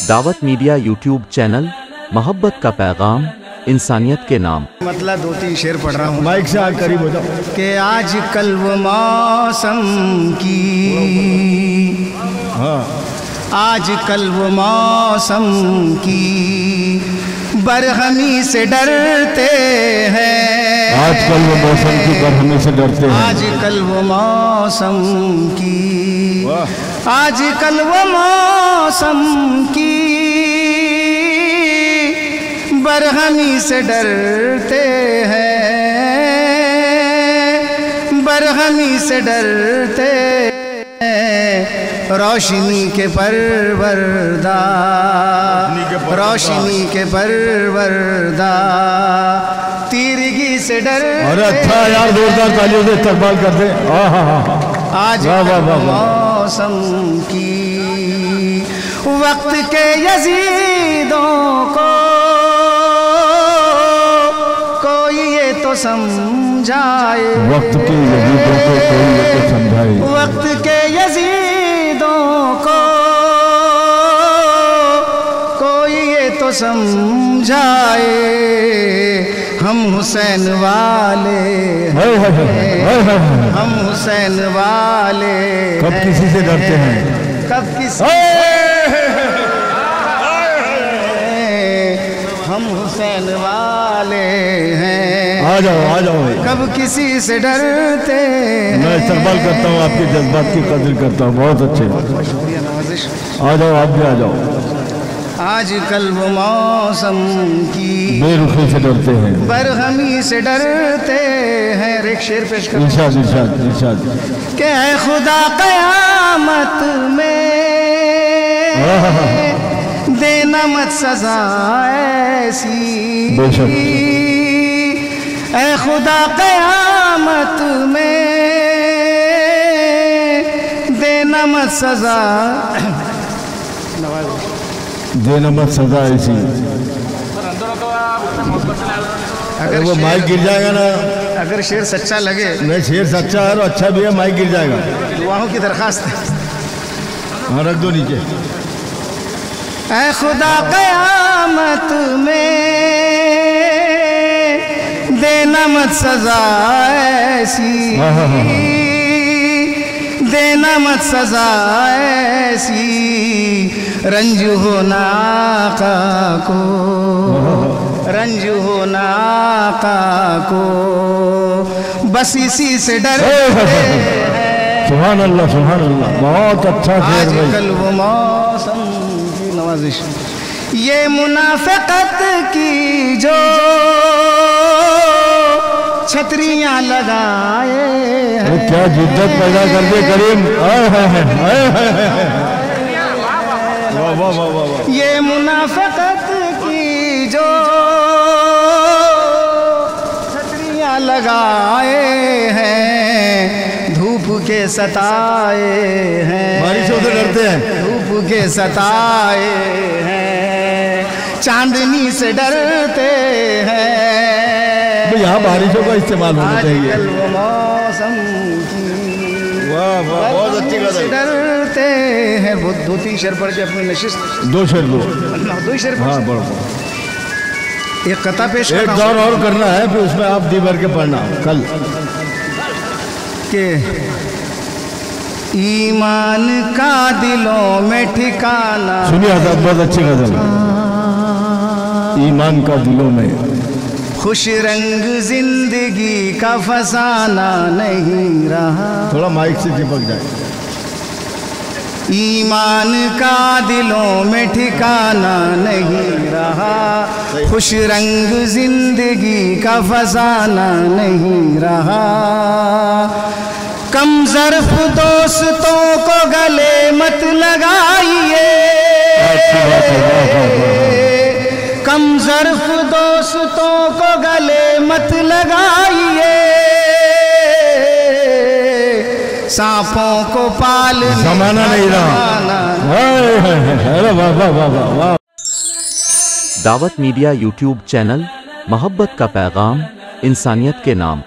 दावत media YouTube channel, मोहब्बत का पैगाम, इंसानियत के नाम। मतलब 2-3 शेर पढ़ रहा हूँ। माइक से आगे करीब हो जाओ। कि आज कल वो मौसम की, हाँ, आज कल वो मौसम की बरहमी से डरते हैं। आजकल वो मौसम की बरहमी से डरते हैं। आजकल वो मौसम की, आजकल वो मौसम की बरहमी से डरते हैं, बरहमी से डरते हैं। रोशनी के परवरदा, रोशनी के परवरदा तीरगी से डर। अरे अच्छा यार, जोरदार तालियों से इस्तकबाल करते। आज मौसम की वक्त के यजीदों को कोई ये तो समझाए, वक्त के यजीदों को कोई ये तो समझाए, वक्त के यजीदों को कोई ये तो समझाए। हम हुसैन वाले हैं, हम हुसैन वाले। कब किसी से डरते हैं, कब किसी, हम हुसैन वाले हैं। आ जाओ आ जाओ भाई। कब किसी से डरते। मैं इस्तकबाल करता हूँ, आपके जज्बात की कदर करता हूँ। बहुत अच्छे, शुक्रिया नवाजिश। आ जाओ, आप भी आ जाओ। आज कल वो मौसम की बेरुखी से डरते हैं, बरहमी से डरते हैं। एक शेर पेश कर। इरशाद इरशाद इरशाद। कि है खुदा कयामत में देना मत सजा ऐसी, बेशक। ऐ खुदा कयामत में देना मत सजा, देना मत सजा ऐसी। अगर वो माइक गिर जाएगा ना। अगर शेर सच्चा लगे, नहीं, शेर सच्चा है और अच्छा भी है, माइक गिर जाएगा। दुआओं की दरखास्त है। हाँ, रख दो नीचे। ऐ खुदा कयामत में देना मत सजा ऐसी, देना मत सजा ऐसी। रंज हो ना आका को, रंज हो ना आका को, बस इसी से डरते हैं। सुभान अल्लाह सुभान अल्लाह, बहुत अच्छा शेर भाई। आजकल वो मौसम की नवाजिश, ये मुनाफिकत की जो छतरियां लगाए हैं। क्या जिद्दत पैदा कर दे करीम। ये मुनाफिकत की जो छतरियां लगाए हैं, धूप के सताए हैं। बारिशों से डरते हैं, धूप के सताए हैं, चांदनी से डरते हैं। यहाँ बारिशों का इस्तेमाल होना चाहिए। आजकल वो मौसम की, वाह वाह, बहुत अच्छी बात है। डरते हैं। वो 2-3 शेर पढ़ के अपनी नशिस्त। 2 शेर दो। 2 शेर। हाँ बढ़ो। एक कथा पेश एक करना दौर और करना है, फिर उसमें आप दी भर के पढ़ना कल के। ईमान का दिलों में ठिकाना। सुनिए हज़रत, बहुत अच्छी गजल। ईमान का दिलों में, खुश रंग जिंदगी का फसाना नहीं रहा। थोड़ा माइक से चिपक जाए। ईमान का दिलों में ठिकाना नहीं रहा, खुश रंग जिंदगी का फसाना नहीं रहा। कम ज़र्फ दोस्तों को गले मत लगाइए, कम ज़र्फ दोस्तों को गले मत लगाइए। सांपों को पाल जमाना नहीं रहा। अरे वाह वाह वाह वाह। दावत मीडिया यूट्यूब चैनल, मोहब्बत का पैगाम, इंसानियत के नाम।